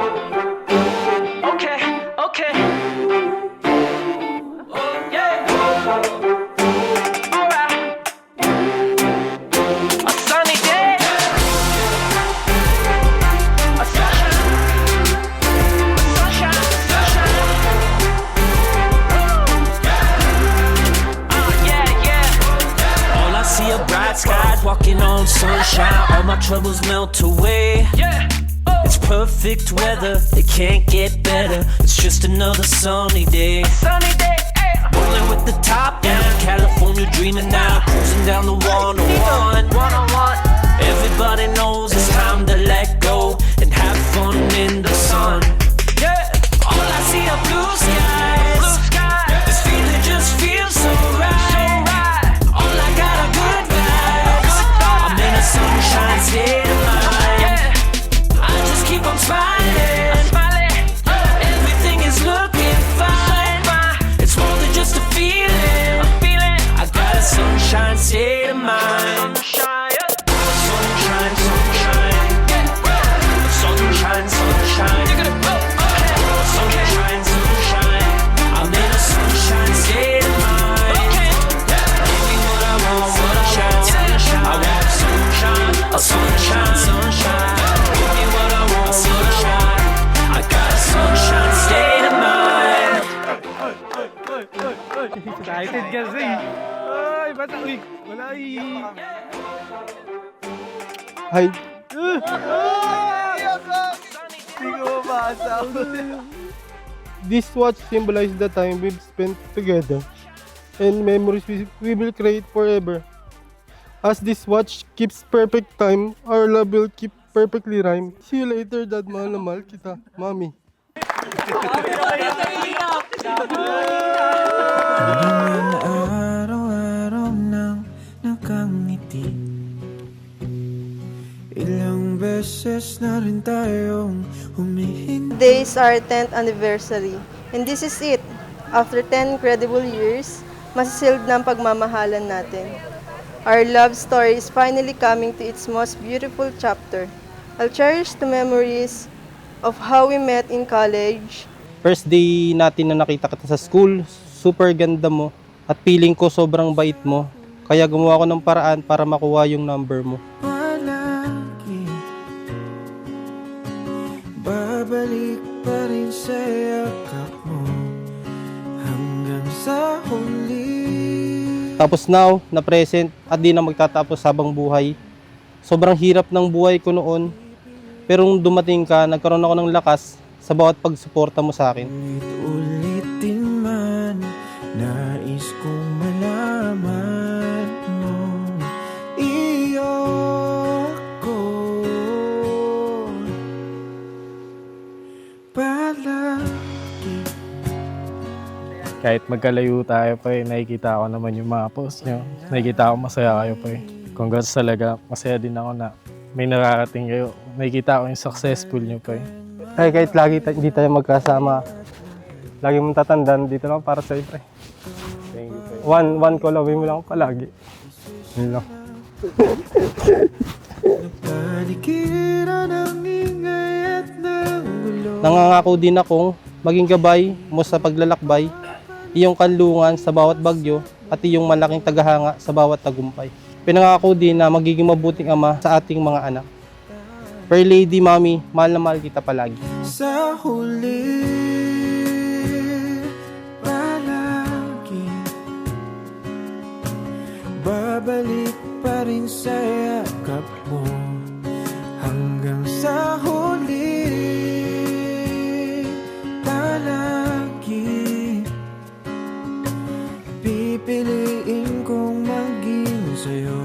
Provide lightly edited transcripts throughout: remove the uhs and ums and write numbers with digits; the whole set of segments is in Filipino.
Okay, okay. Yeah. Alright. A sunny day. A sunshine. Sunshine. Sunshine. Yeah, yeah. All I see are bright skies, walking on sunshine. All my troubles melt away. Yeah. It's perfect weather, it can't get better. It's just another sunny day. Sunny day. Hey. Rolling with the top down, California dreaming now. Cruising down the 101. One-on-one. Everybody knows it's time to let go and have fun in the sun. Yeah. All I see are blue skies. Blue sky. This feeling just feels so right. All I got are good vibes. I'm in a sunshine state of mind. Yeah. I just keep on smiling. Smiling. Everything is looking fine. It's more than just a feeling. Feeling. I got a sunshine state of mind. Sunshine. Sunshine, sunshine. Sunshine, sunshine. Sunshine, sunshine. I'm in a sunshine state of mind. Give me what I want, sunshine, sunshine. I want sunshine, a sunshine, sunshine. Give me what I want, sunshine. I got a sunshine state of mind. Excited kasi. Ay, bata. Uy, wala Hi. Hindi ko mabasa. This watch symbolizes the time we've spent together and memories we will create forever. As this watch keeps perfect time, our love will keep perfectly rhyme. See you later, Dad. Mahal na mahal kita, Mami. Naman araw-araw nang nakangiti. Ilang beses na rin tayong humihingi. Today is our 10th anniversary, and this is it. After 10 incredible years, masisealed na ang pagmamahalan natin. Our love story is finally coming to its most beautiful chapter. I'll cherish the memories of how we met in college. First day natin na nakita kita sa school, super ganda mo at feeling ko sobrang bait mo. Kaya gumawa ko ng paraan para makuha yung number mo. Palagi babalik pa rin sa yakap mo hanggang sa huli. Tapos now, na present at di na magtatapos habang buhay. Sobrang hirap ng buhay ko noon. Pero nung dumating ka, nagkaroon ako ng lakas sa bawat pagsuporta mo sa akin. Ulit-ulitin man, nais kong malaman mo. Iyo ko palagi. Kahit magkalayo tayo pa nakikita ko naman yung mga post nyo. Nakikita ko masaya kayo pa Congrats talaga. Masaya din ako na may nakarating kayo. Nakikita ko yung successful nyo pa Ay, kahit lagi hindi tayo magkasama, lagi mong tatandaan dito lang para sa pre. Thank you pre. One call away mo lang palagi. Yun lang. Paligiran ng ingay at ng gulo. Nangangako din akong maging gabay mo sa paglalakbay, iyong kanlungan sa bawat bagyo at iyong malaking tagahanga sa bawat tagumpay. Pinangako din na magiging mabuting ama sa ating mga anak. Fair Lady, Mami, mahal na mahal kita palagi. Sa huli palagi babalik pa rin sa yakap mo hanggang sa huli palagi pipiliin kong maging sa'yo.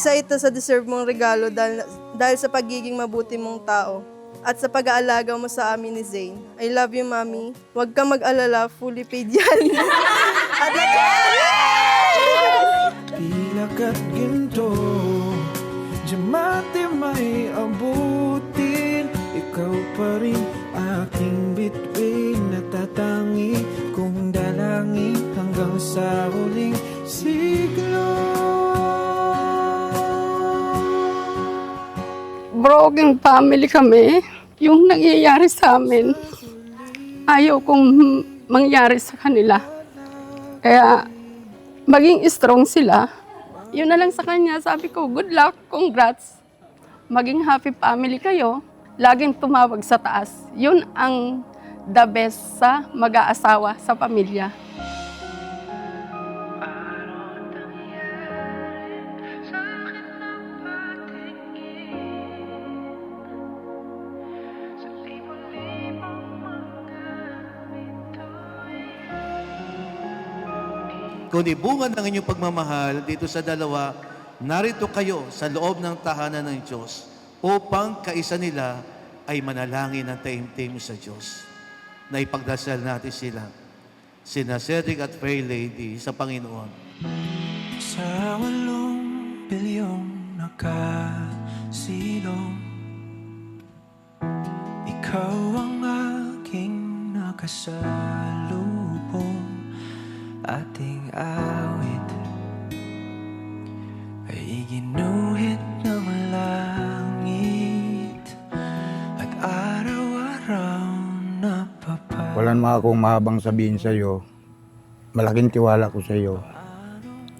Isa ito sa deserve mong regalo dahil sa pagiging mabuti mong tao at sa pag-aalaga mo sa amin ni Zane. I love you, Mami. Huwag kang mag-alala, fully paid yan. Pilak at ginto, diamante may abutin. Ikaw pa rin aking bituin, natatangi kong dalangin hanggang sa huling siglo. broken family kami. Yung nangyayari sa amin, ayaw kong mangyari sa kanila. Kaya maging strong sila. Yun na lang sa kanya, sabi ko, good luck, congrats. Maging happy family kayo, laging tumawag sa taas. Yun ang the best sa mag-aasawa sa pamilya. Kundi bunga ng inyong pagmamahal dito sa dalawa, narito kayo sa loob ng tahanan ng Diyos upang kaisa nila ay manalangin ng taimtim sa Diyos. Na ipagdasal natin sila, sina Cedric at Fair Lady sa Panginoon. Sa 8 bilyong nakasilong, ikaw ang aking nakasalubong. Ating awit ay ginuhit ng langit at araw-araw napapag. Wala naman akong mahabang sabihin sa iyo. Malaking tiwala ko sa iyo.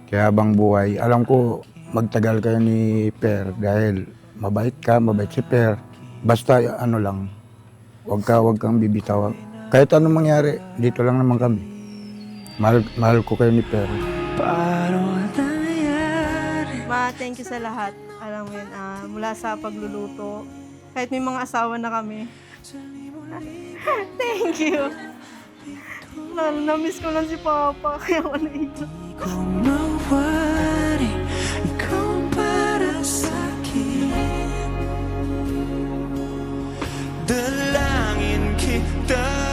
Kaya habang buhay, alam ko magtagal kayo ni Per dahil mabait ka, mabait si Per. Basta ano lang, wag kang bibitaw. Kahit anong mangyari, dito lang naman kami. Mahal ko kayo ni Per. Ma, thank you sa lahat. Alam mo yun, mula sa pagluluto, kahit may mga asawa na kami. Thank you. Na-miss ko lang si Papa, kaya ako naiyak. Kung mawari, ikaw para sa'kin. Dalangin kita.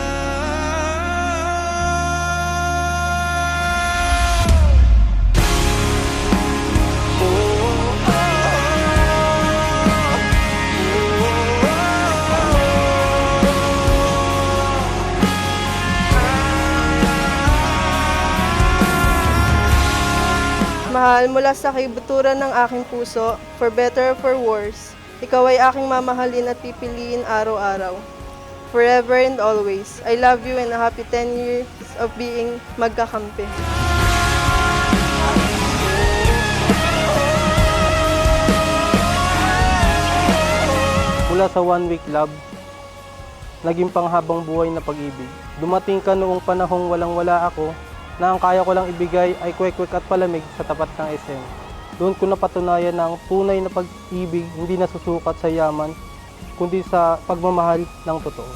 Mahal, mula sa kibuturan ng aking puso, for better or for worse, ikaw ay aking mamahalin at pipiliin araw-araw. Forever and always, I love you and a happy 10 years of being magkakampi. Mula sa one week love, naging panghabang buhay na pag-ibig. Dumating ka noong panahong walang-wala ako, na ang kaya ko lang ibigay ay kwek-kwek at palamig sa tapat ng SM. Doon ko napatunayan na ang tunay na pag-ibig hindi nasusukat sa yaman, kundi sa pagmamahal ng totoo.